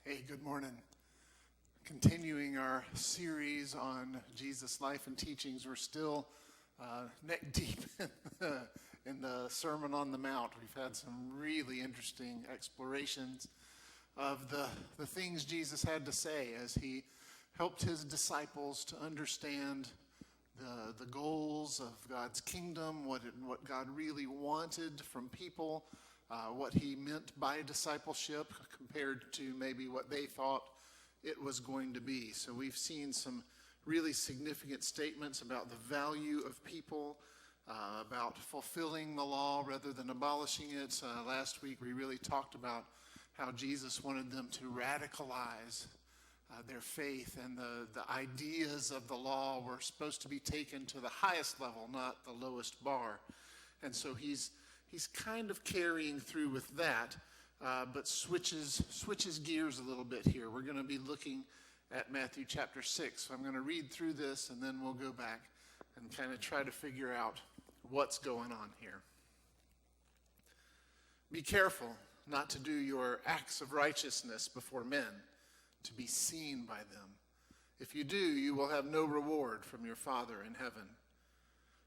Hey, good morning. Continuing our series on Jesus' life and teachings, we're still neck deep in the Sermon on the Mount. We've had some really interesting explorations of the things Jesus had to say as he helped his disciples to understand the goals of God's kingdom, what God really wanted from people, what he meant by discipleship compared to maybe what they thought it was going to be. So we've seen some really significant statements about the value of people, about fulfilling the law rather than abolishing it. Last week we really talked about how Jesus wanted them to radicalize their faith, and the ideas of the law were supposed to be taken to the highest level, not the lowest bar. And so he's kind of carrying through with that, but switches gears a little bit here. We're going to be looking at Matthew chapter 6. So I'm going to read through this, and then we'll go back and kind of try to figure out what's going on here. Be careful not to do your acts of righteousness before men, to be seen by them. If you do, you will have no reward from your Father in heaven.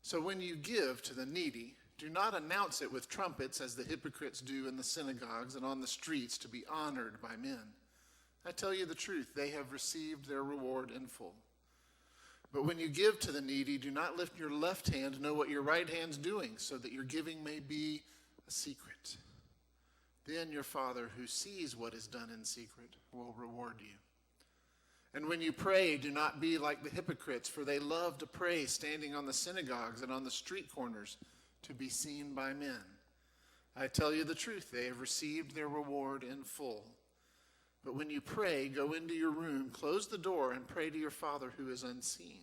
So when you give to the needy, do not announce it with trumpets as the hypocrites do in the synagogues and on the streets to be honored by men. I tell you the truth, they have received their reward in full. But when you give to the needy, do not lift your left hand to know what your right hand's doing, so that your giving may be a secret. Then your Father who sees what is done in secret will reward you. And when you pray, do not be like the hypocrites, for they love to pray standing on the synagogues and on the street corners to be seen by men. I tell you the truth, they have received their reward in full. But when you pray, go into your room, close the door, and pray to your Father who is unseen.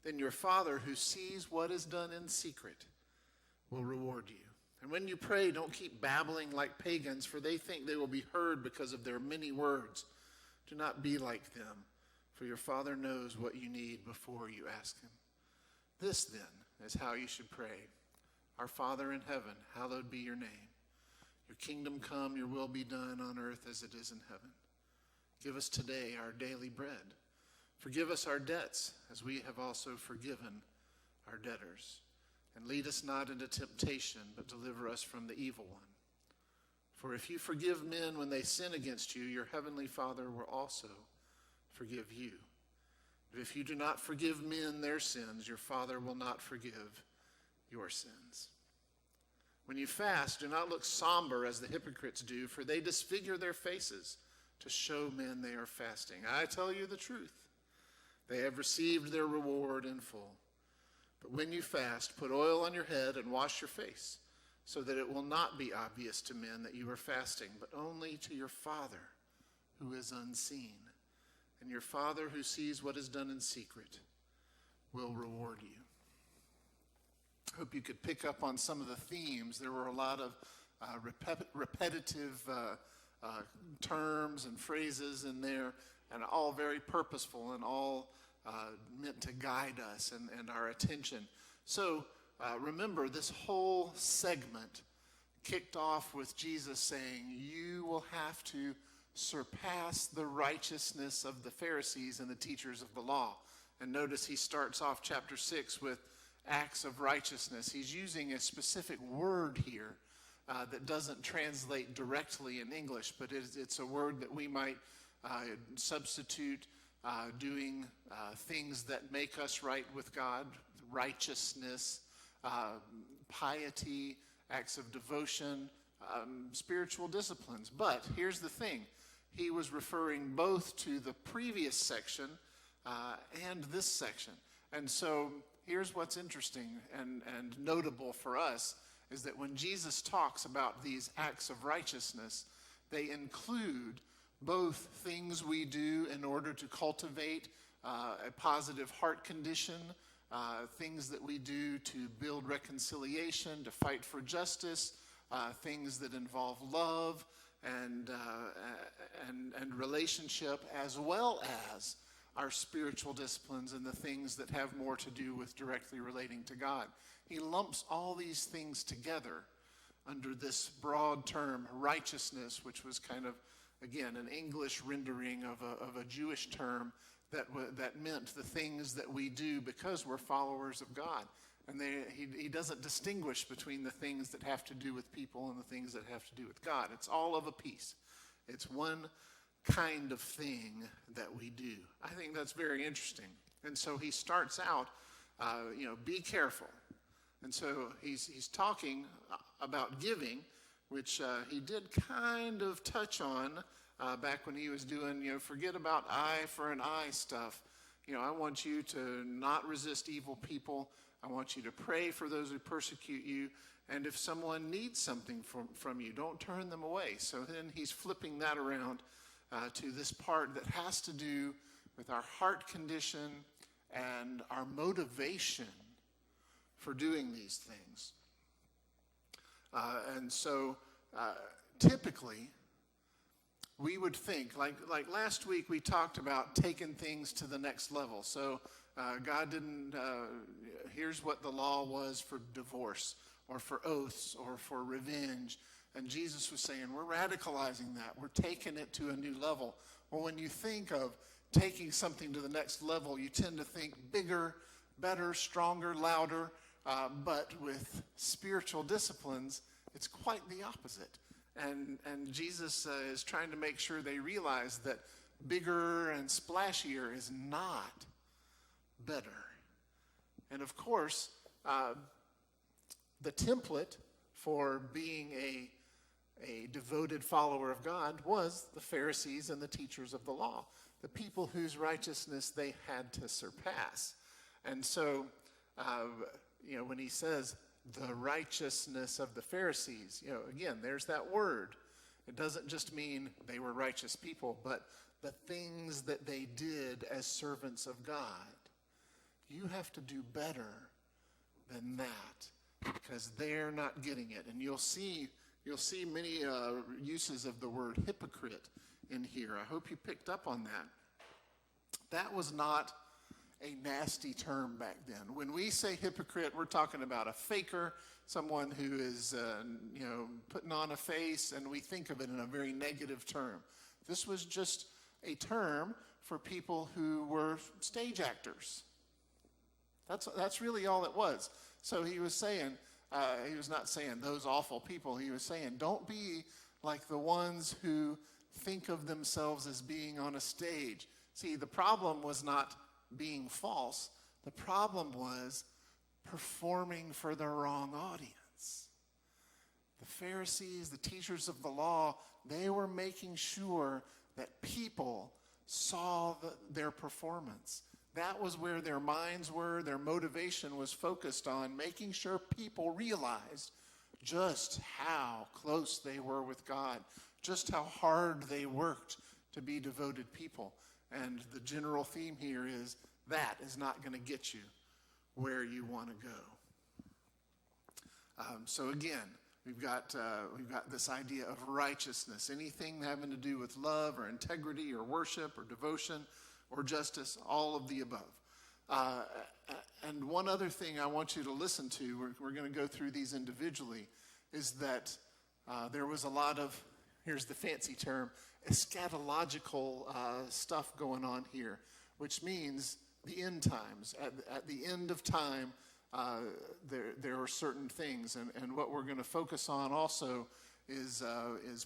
Then your Father who sees what is done in secret will reward you. And when you pray, don't keep babbling like pagans, for they think they will be heard because of their many words. Do not be like them, for your Father knows what you need before you ask him. This, then, is how you should pray. Our Father in heaven, hallowed be your name. Your kingdom come, your will be done on earth as it is in heaven. Give us today our daily bread. Forgive us our debts, as we have also forgiven our debtors. And lead us not into temptation, but deliver us from the evil one. For if you forgive men when they sin against you, your heavenly Father will also forgive you. But if you do not forgive men their sins, your Father will not forgive your sins. When you fast, do not look somber as the hypocrites do, for they disfigure their faces to show men they are fasting. I tell you the truth, they have received their reward in full. But when you fast, put oil on your head and wash your face, so that it will not be obvious to men that you are fasting, but only to your Father who is unseen. And your Father who sees what is done in secret will reward you. I hope you could pick up on some of the themes. There were a lot of repetitive terms and phrases in there, and all very purposeful and all meant to guide us and our attention. So remember, this whole segment kicked off with Jesus saying, you will have to surpass the righteousness of the Pharisees and the teachers of the law. And notice he starts off chapter 6 with acts of righteousness. He's using a specific word here that doesn't translate directly in English, but it's a word that we might substitute doing things that make us right with God, righteousness, piety, acts of devotion, spiritual disciplines. But here's the thing. He was referring both to the previous section and this section. And so here's what's interesting and notable for us is that when Jesus talks about these acts of righteousness, they include both things we do in order to cultivate a positive heart condition, things that we do to build reconciliation, to fight for justice, things that involve love and relationship, as well as our spiritual disciplines and the things that have more to do with directly relating to God. He lumps all these things together under this broad term, righteousness, which was kind of again, an English rendering of a Jewish term that meant the things that we do because we're followers of God. And he doesn't distinguish between the things that have to do with people and the things that have to do with God. It's all of a piece. It's one kind of thing that we do. I think that's very interesting. And so he starts out, be careful. And so he's talking about giving, which he did kind of touch on back when he was doing, forget about eye for an eye stuff. I want you to not resist evil people. I want you to pray for those who persecute you. And if someone needs something from you, don't turn them away. So then he's flipping that around to this part that has to do with our heart condition and our motivation for doing these things. And so typically, we would think, like last week we talked about taking things to the next level. So God didn't, here's what the law was for divorce or for oaths or for revenge. And Jesus was saying, we're radicalizing that. We're taking it to a new level. Well, when you think of taking something to the next level, you tend to think bigger, better, stronger, louder. But with spiritual disciplines, it's quite the opposite. And Jesus is trying to make sure they realize that bigger and splashier is not better. And of course, the template for being a devoted follower of God was the Pharisees and the teachers of the law, the people whose righteousness they had to surpass. And so, when he says the righteousness of the Pharisees, again, there's that word. It doesn't just mean they were righteous people, but the things that they did as servants of God. You have to do better than that because they're not getting it. And you'll see many uses of the word hypocrite in here. I hope you picked up on that. That was not a nasty term back then. When we say hypocrite, we're talking about a faker, someone who is, putting on a face, and we think of it in a very negative term. This was just a term for people who were stage actors. That's really all it was. So he was saying, he was not saying those awful people. He was saying, don't be like the ones who think of themselves as being on a stage. See, the problem was not being false. The problem was performing for the wrong audience. The Pharisees, the teachers of the law, they were making sure that people saw their performance. That was where their minds were, their motivation was focused on making sure people realized just how close they were with God, just how hard they worked to be devoted people. And the general theme here is that is not going to get you where you want to go. So again, we've got this idea of righteousness, anything having to do with love or integrity or worship or devotion or justice, all of the above. And one other thing I want you to listen to, we're going to go through these individually, is that there was a lot of, here's the fancy term, eschatological stuff going on here, which means the end times. At the end of time, there are certain things, and what we're going to focus on also is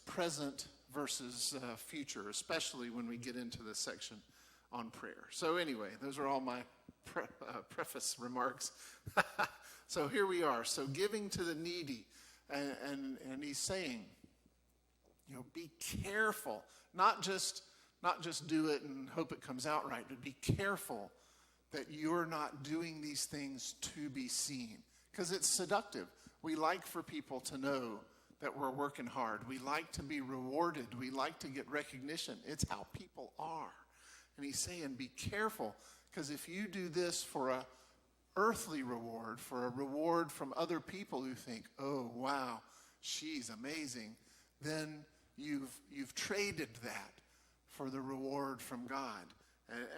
present versus future, especially when we get into this section on prayer. So anyway, those are all my preface remarks. So here we are. So giving to the needy, and he's saying, be careful, not just do it and hope it comes out right, but be careful that you're not doing these things to be seen, because it's seductive. We like for people to know that we're working hard. We like to be rewarded. We like to get recognition. It's how people are. And he's saying, be careful, because if you do this for a earthly reward, for a reward from other people who think, oh, wow, she's amazing, then you've traded that for the reward from God.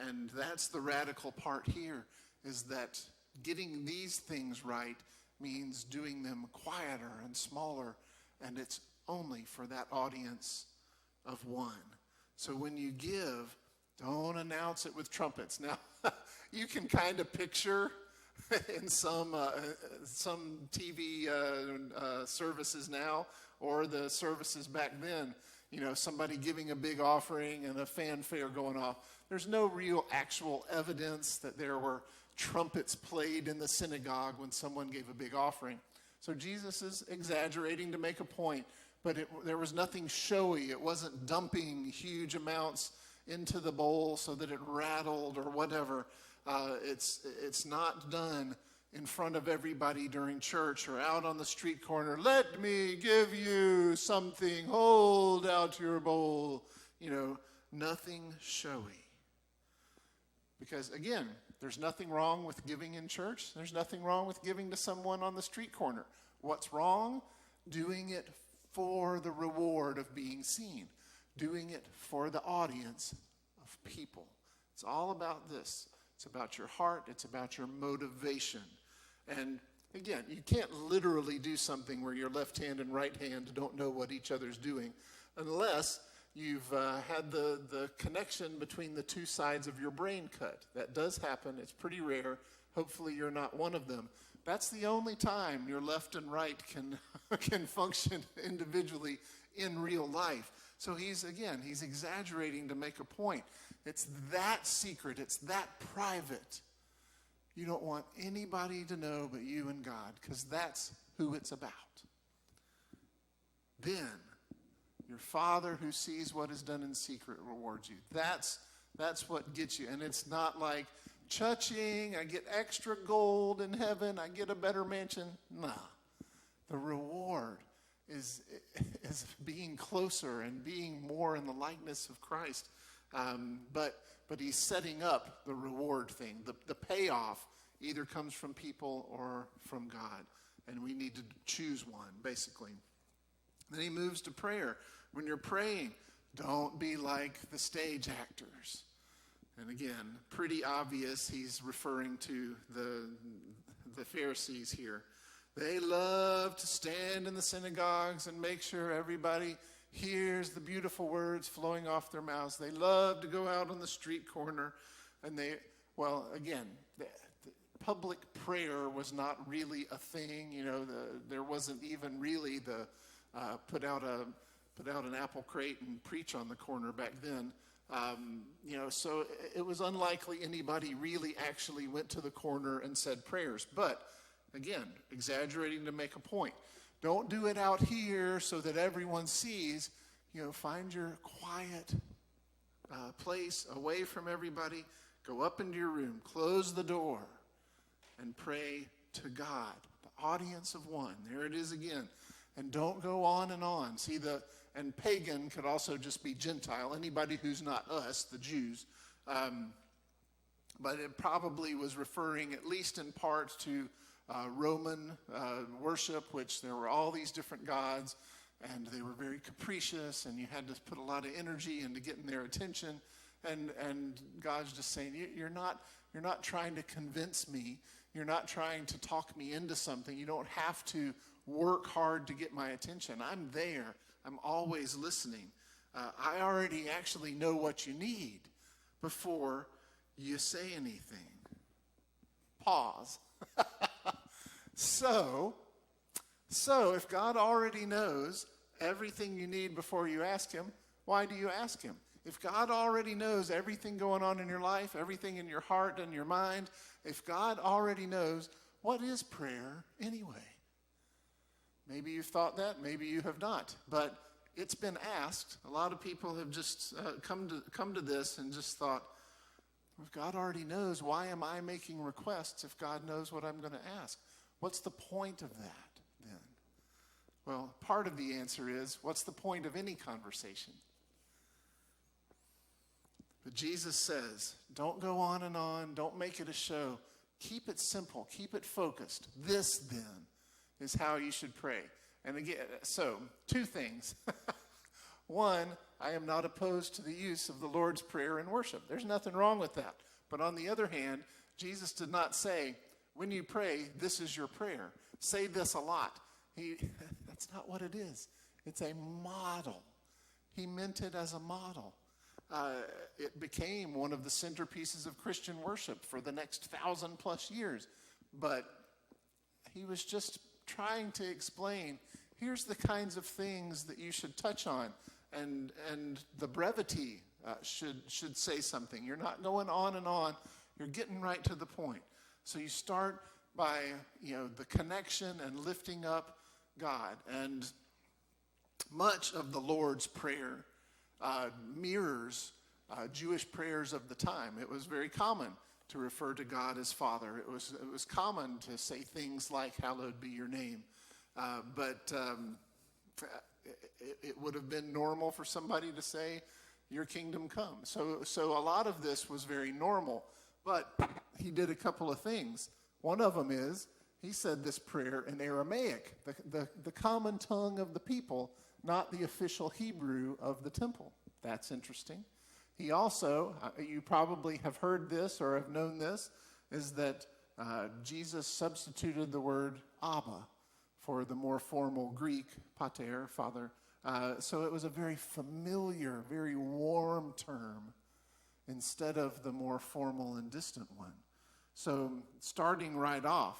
And that's the radical part here, is that getting these things right means doing them quieter and smaller, and it's only for that audience of one. So when you give, don't announce it with trumpets. Now, you can kind of picture in some TV services now, or the services back then, somebody giving a big offering and a fanfare going off. There's no real actual evidence that there were trumpets played in the synagogue when someone gave a big offering. So Jesus is exaggerating to make a point, but there was nothing showy. It wasn't dumping huge amounts into the bowl so that it rattled or whatever. It's not done in front of everybody during church or out on the street corner. Let me give you something. Hold out your bowl. Nothing showy. Because again, there's nothing wrong with giving in church. There's nothing wrong with giving to someone on the street corner. What's wrong? Doing it for the reward of being seen. Doing it for the audience of people. It's all about this. It's about your heart. It's about your motivation. And again, you can't literally do something where your left hand and right hand don't know what each other's doing unless you've had the connection between the two sides of your brain cut. That does happen. It's pretty rare. Hopefully you're not one of them. That's the only time your left and right can function individually in real life. So he's exaggerating to make a point. It's that secret. It's that private. You don't want anybody to know but you and God, because that's who it's about. Then your Father who sees what is done in secret rewards you. That's what gets you. And it's not like, cha-ching, I get extra gold in heaven, I get a better mansion. Nah. The reward is being closer and being more in the likeness of Christ. But he's setting up the reward thing. The payoff either comes from people or from God. And we need to choose one, basically. Then he moves to prayer. When you're praying, don't be like the stage actors. And again, pretty obvious he's referring to the Pharisees here. They love to stand in the synagogues and make sure everybody hears the beautiful words flowing off their mouths. They love to go out on the street corner. And the public prayer was not really a thing. There wasn't even really the put out an apple crate and preach on the corner back then. So it was unlikely anybody really actually went to the corner and said prayers. But again, exaggerating to make a point. Don't do it out here so that everyone sees. Find your quiet place away from everybody. Go up into your room, close the door, and pray to God. The audience of one. There it is again. And don't go on and on. See, and pagan could also just be Gentile, anybody who's not us, the Jews. But it probably was referring, at least in part, to Roman worship, which there were all these different gods, and they were very capricious, and you had to put a lot of energy into getting their attention. And God's just saying, you're not trying to convince me. You're not trying to talk me into something. You don't have to work hard to get my attention. I'm there. I'm always listening. I already actually know what you need before you say anything. Pause. So if God already knows everything you need before you ask him, why do you ask him? If God already knows everything going on in your life, everything in your heart and your mind, if God already knows, what is prayer anyway? Maybe you've thought that, maybe you have not, but it's been asked. A lot of people have just come to this and just thought, if God already knows, why am I making requests if God knows what I'm going to ask? What's the point of that then? Well, part of the answer is, what's the point of any conversation? But Jesus says, don't go on and on. Don't make it a show. Keep it simple. Keep it focused. This, then, is how you should pray. And again, so, two things. One, I am not opposed to the use of the Lord's Prayer in worship. There's nothing wrong with that. But on the other hand, Jesus did not say, when you pray, this is your prayer. Say this a lot. That's not what it is. It's a model. He meant it as a model. It became one of the centerpieces of Christian worship for the next 1,000+ years. But he was just trying to explain, here's the kinds of things that you should touch on. And the brevity should say something. You're not going on and on. You're getting right to the point. So you start by, the connection and lifting up God. And much of the Lord's Prayer mirrors Jewish prayers of the time. It was very common to refer to God as Father. It was common to say things like, hallowed be your name. But it would have been normal for somebody to say, your kingdom come. So a lot of this was very normal. But he did a couple of things. One of them is, he said this prayer in Aramaic, the common tongue of the people, not the official Hebrew of the temple. That's interesting. He also, you probably have heard this or have known this, is that Jesus substituted the word Abba for the more formal Greek pater, father. So it was a very familiar, very warm term instead of the more formal and distant one. So starting right off,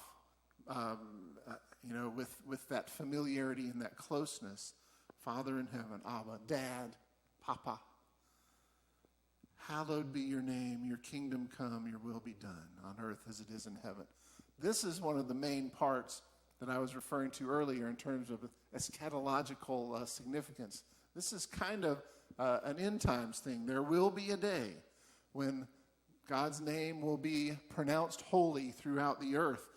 with that familiarity and that closeness, Father in heaven, Abba, Dad, Papa, hallowed be your name, your kingdom come, your will be done on earth as it is in heaven. This is one of the main parts that I was referring to earlier in terms of eschatological significance. This is kind of an end times thing. There will be a day when God's name will be pronounced holy throughout the earth,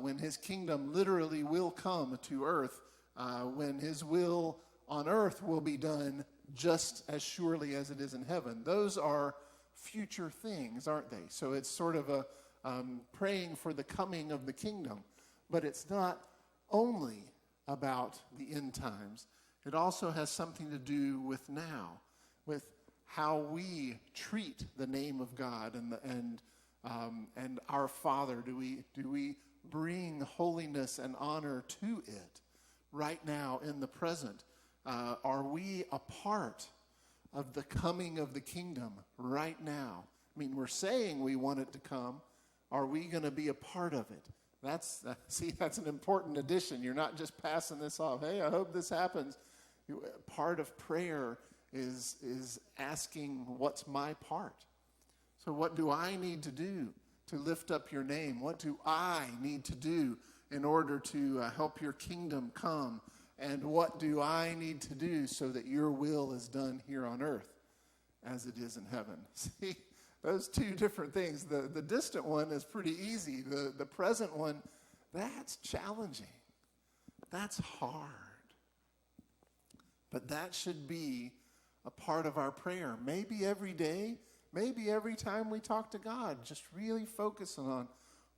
when his kingdom literally will come to earth, when his will on earth will be done just as surely as it is in heaven. Those are future things, aren't they? So it's sort of a praying for the coming of the kingdom. But it's not only about the end times. It also has something to do with now, with how we treat the name of God and our Father. Do we bring holiness and honor to it right now in the present? Are we a part of the coming of the kingdom right now? I mean, we're saying we want it to come. Are we going to be a part of it? That's an important addition. You're not just passing this off. Hey, I hope this happens. Part of prayer is asking, what's my part? So what do I need to do to lift up your name? What do I need to do in order to help your kingdom come? And what do I need to do so that your will is done here on earth as it is in heaven? See, those two different things. The distant one is pretty easy. The present one, that's challenging. That's hard. But that should be a part of our prayer. Maybe every day, maybe every time we talk to God, just really focusing on,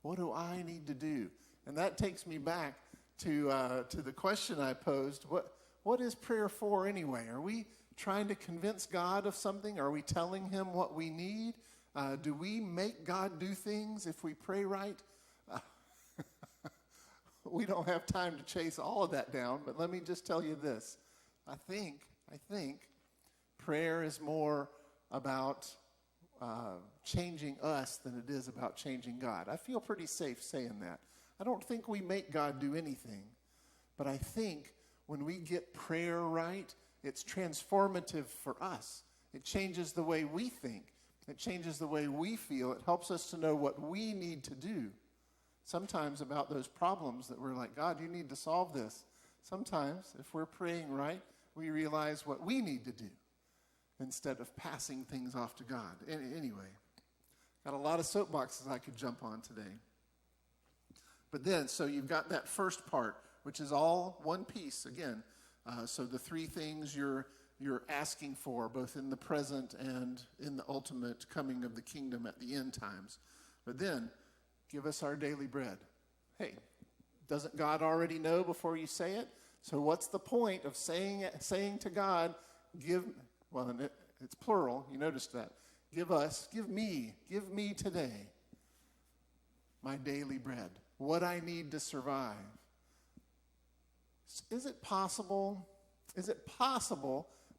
what do I need to do? And that takes me back to the question I posed. What is prayer for anyway? Are we trying to convince God of something? Are we telling him what we need? Do we make God do things if we pray right? We don't have time to chase all of that down, but let me just tell you this. I think prayer is more about changing us than it is about changing God. I feel pretty safe saying that. I don't think we make God do anything, but I think when we get prayer right, it's transformative for us. It changes the way we think. It changes the way we feel. It helps us to know what we need to do. Sometimes about those problems that we're like, God, you need to solve this. Sometimes, if we're praying right, we realize what we need to do instead of passing things off to God. Anyway, got a lot of soapboxes I could jump on today. But then, so you've got that first part, which is all one piece, again. So the three things you're asking for, both in the present and in the ultimate coming of the kingdom at the end times. But then, give us our daily bread. Hey, doesn't God already know before you say it? So what's the point of saying to God, it's plural, you noticed that. Give me today my daily bread, what I need to survive. Is it possible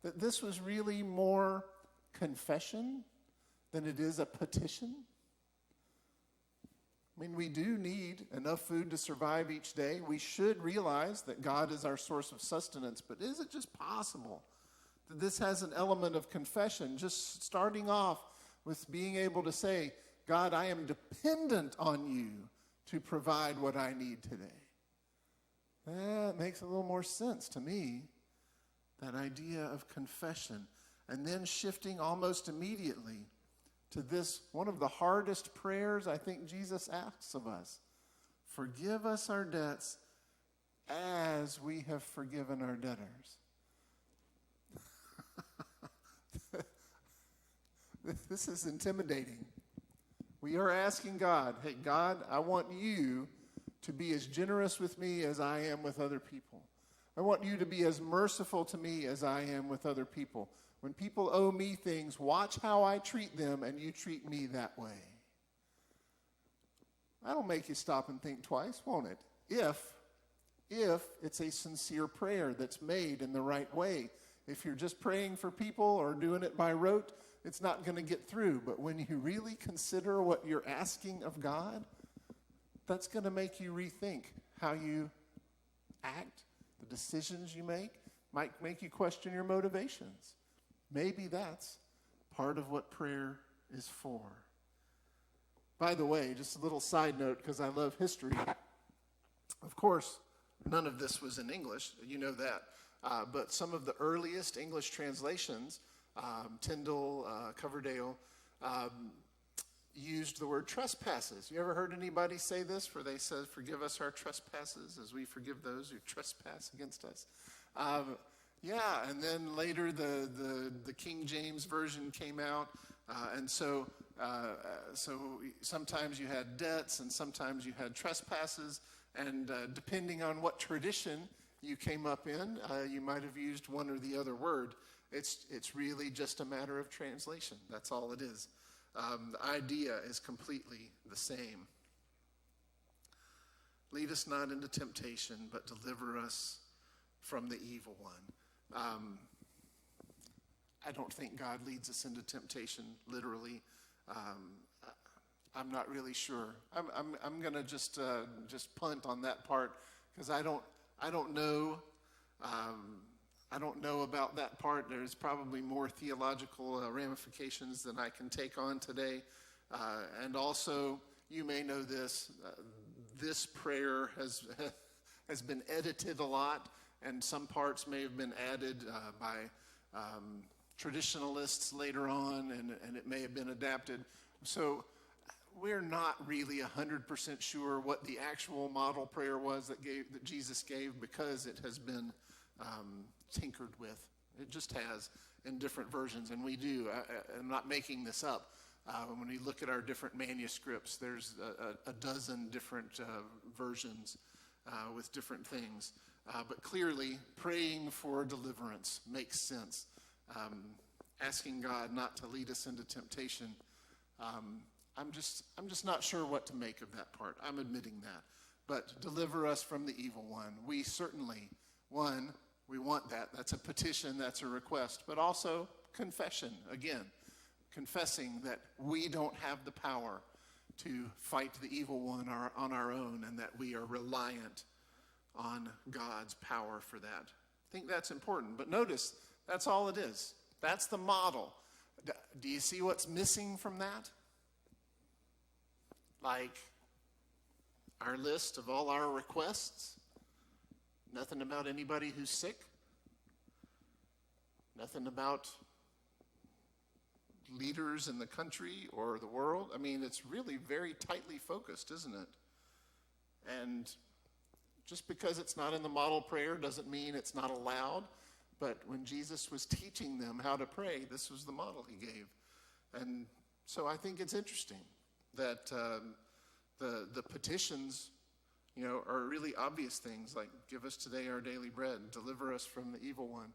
that this was really more confession than it is a petition? I mean, we do need enough food to survive each day. We should realize that God is our source of sustenance, but is it just possible that this has an element of confession, just starting off with being able to say, God, I am dependent on you to provide what I need today? That makes a little more sense to me, that idea of confession. And then shifting almost immediately to this, one of the hardest prayers I think Jesus asks of us. Forgive us our debts as we have forgiven our debtors. This is intimidating. We are asking God, hey, God, I want you to be as generous with me as I am with other people. I want you to be as merciful to me as I am with other people. When people owe me things, watch how I treat them, and you treat me that way. That'll make you stop and think twice, won't it? If it's a sincere prayer that's made in the right way. If you're just praying for people or doing it by rote, it's not going to get through. But when you really consider what you're asking of God, that's going to make you rethink how you act. The decisions you make might make you question your motivations. Maybe that's part of what prayer is for. By the way, just a little side note, because I love history. Of course, none of this was in English, you know that. But some of the earliest English translations, Tyndale, Coverdale, used the word trespasses. You ever heard anybody say this, where they said, forgive us our trespasses as we forgive those who trespass against us? Yeah, and then later the King James Version came out, and so sometimes you had debts and sometimes you had trespasses, and depending on what tradition you came up in, you might have used one or the other word. It's really just a matter of translation. That's all it is. The idea is completely the same. Lead us not into temptation, but deliver us from the evil one. I don't think God leads us into temptation literally. I'm not really sure. I'm going to just punt on that part, because I don't know. I don't know about that part. There's probably more theological ramifications than I can take on today. And also, you may know this. This prayer has been edited a lot, and some parts may have been added by traditionalists later on, and it may have been adapted. So we're not really 100% sure what the actual model prayer was that Jesus gave, because it has been tinkered with. It just has in different versions, and we do. I'm not making this up. When we look at our different manuscripts, there's a dozen different versions with different things. But clearly, praying for deliverance makes sense. Asking God not to lead us into temptation. I'm just not sure what to make of that part. I'm admitting that. But deliver us from the evil one. We certainly, we want that. That's a petition, that's a request. But also confession, again. Confessing that we don't have the power to fight the evil one on our own, and that we are reliant on God's power for that. I think that's important. But notice, that's all it is. That's the model. Do you see what's missing from that? Like our list of all our requests. Nothing about anybody who's sick. Nothing about leaders in the country or the world. I mean, it's really very tightly focused, isn't it? And just because it's not in the model prayer doesn't mean it's not allowed. But when Jesus was teaching them how to pray, this was the model he gave. And so I think it's interesting that the petitions, are really obvious things like, give us today our daily bread, deliver us from the evil one.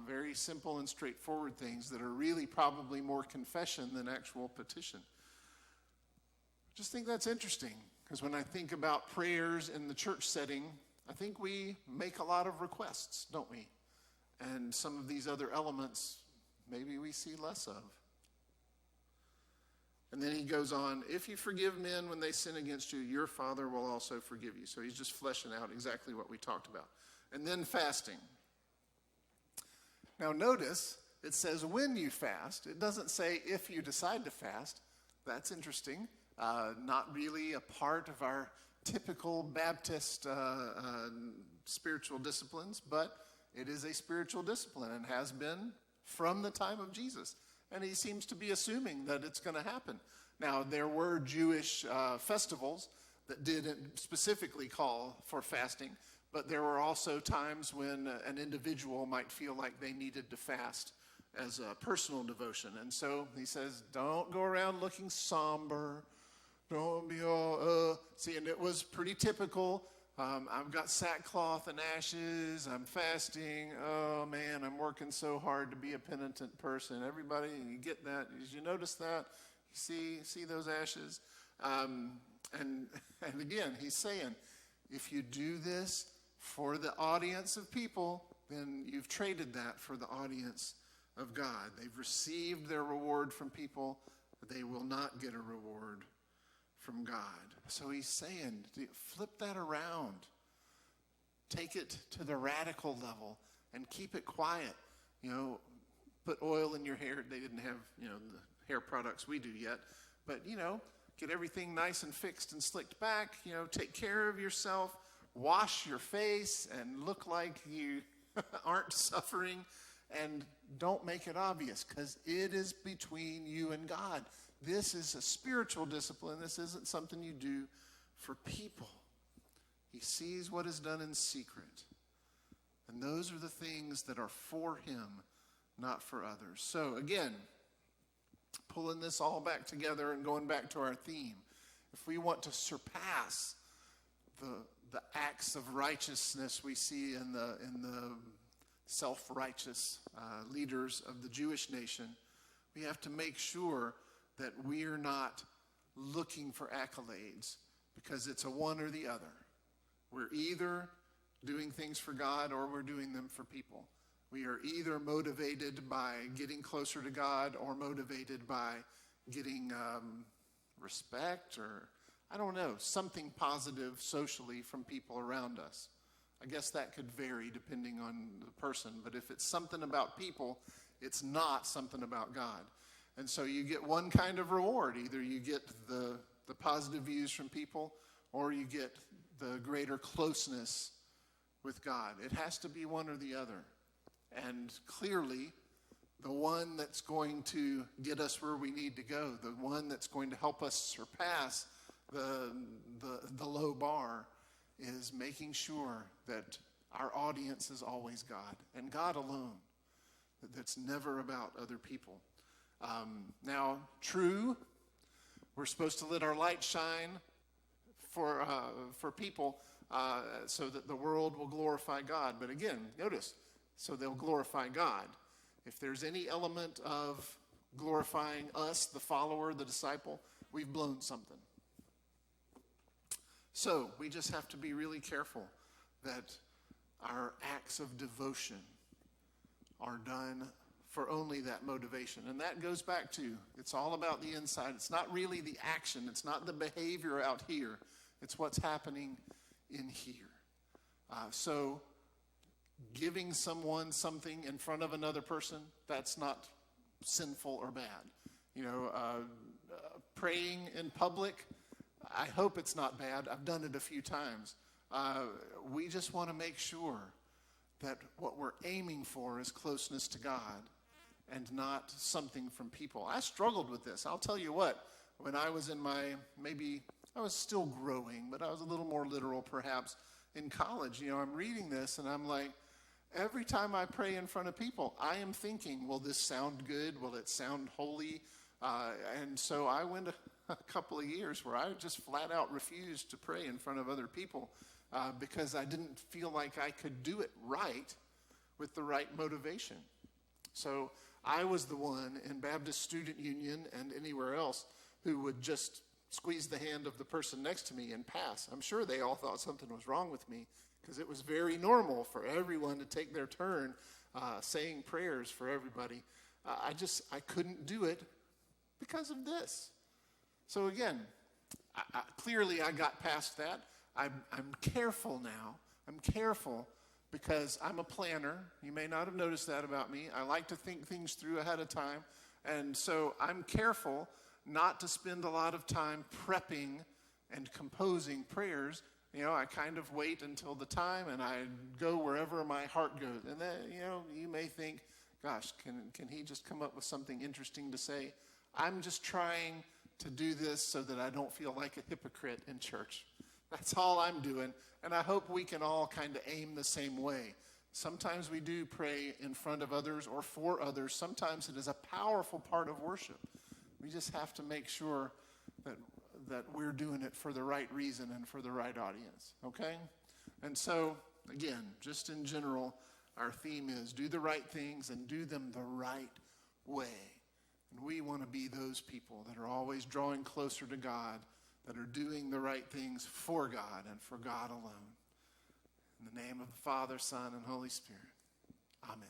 Very simple and straightforward things that are really probably more confession than actual petition. I just think that's interesting, because when I think about prayers in the church setting, I think we make a lot of requests, don't we? And some of these other elements, maybe we see less of. And then he goes on, if you forgive men when they sin against you, your Father will also forgive you. So he's just fleshing out exactly what we talked about. And then fasting. Now notice, it says when you fast. It doesn't say if you decide to fast. That's interesting. Not really a part of our typical Baptist spiritual disciplines, but it is a spiritual discipline and has been from the time of Jesus. And he seems to be assuming that it's going to happen. Now, there were Jewish festivals that didn't specifically call for fasting, but there were also times when an individual might feel like they needed to fast as a personal devotion. And so he says, don't go around looking somber. Don't be all, See, and it was pretty typical. I've got sackcloth and ashes. I'm fasting. Oh, man, I'm working so hard to be a penitent person. Everybody, you get that? Did you notice that? You see those ashes? And again, he's saying, if you do this for the audience of people, then you've traded that for the audience of God. They've received their reward from people, but they will not get a reward from God. So he's saying, flip that around. Take it to the radical level and keep it quiet. Put oil in your hair. They didn't have, the hair products we do yet. But, get everything nice and fixed and slicked back. Take care of yourself. Wash your face and look like you aren't suffering. And don't make it obvious, because it is between you and God. This is a spiritual discipline. This isn't something you do for people. He sees what is done in secret. And those are the things that are for him, not for others. So again, pulling this all back together and going back to our theme, if we want to surpass the acts of righteousness we see in the self-righteous leaders of the Jewish nation, we have to make sure that we're not looking for accolades, because it's a one or the other. We're either doing things for God or we're doing them for people. We are either motivated by getting closer to God or motivated by getting respect or, I don't know, something positive socially from people around us. I guess that could vary depending on the person, but if it's something about people, it's not something about God. And so you get one kind of reward. Either you get the positive views from people, or you get the greater closeness with God. It has to be one or the other. And clearly, the one that's going to get us where we need to go, the one that's going to help us surpass the low bar, is making sure that our audience is always God, and God alone. That's never about other people. Now, true, we're supposed to let our light shine for people so that the world will glorify God. But again, notice, so they'll glorify God. If there's any element of glorifying us, the follower, the disciple, we've blown something. So we just have to be really careful that our acts of devotion are done for only that motivation. And that goes back to, it's all about the inside. It's not really the action. It's not the behavior out here. It's what's happening in here. So giving someone something in front of another person, that's not sinful or bad. Praying in public, I hope it's not bad. I've done it a few times. We just want to make sure that what we're aiming for is closeness to God and not something from people. I struggled with this. I'll tell you what, when I was in I was still growing, but I was a little more literal perhaps in college. I'm reading this and I'm like, every time I pray in front of people, I am thinking, will this sound good? Will it sound holy? And so I went a couple of years where I just flat out refused to pray in front of other people because I didn't feel like I could do it right with the right motivation. So I was the one in Baptist Student Union and anywhere else who would just squeeze the hand of the person next to me and pass. I'm sure they all thought something was wrong with me, because it was very normal for everyone to take their turn saying prayers for everybody. I couldn't do it because of this. So again, clearly I got past that. I'm careful now. I'm careful because I'm a planner. You may not have noticed that about me. I like to think things through ahead of time. And so I'm careful not to spend a lot of time prepping and composing prayers. I kind of wait until the time and I go wherever my heart goes. And then, you may think, gosh, can he just come up with something interesting to say? I'm just trying to do this so that I don't feel like a hypocrite in church. That's all I'm doing. And I hope we can all kind of aim the same way. Sometimes we do pray in front of others or for others. Sometimes it is a powerful part of worship. We just have to make sure that we're doing it for the right reason and for the right audience, okay? And so, again, just in general, our theme is do the right things and do them the right way. And we want to be those people that are always drawing closer to God, that are doing the right things for God and for God alone. In the name of the Father, Son, and Holy Spirit, amen.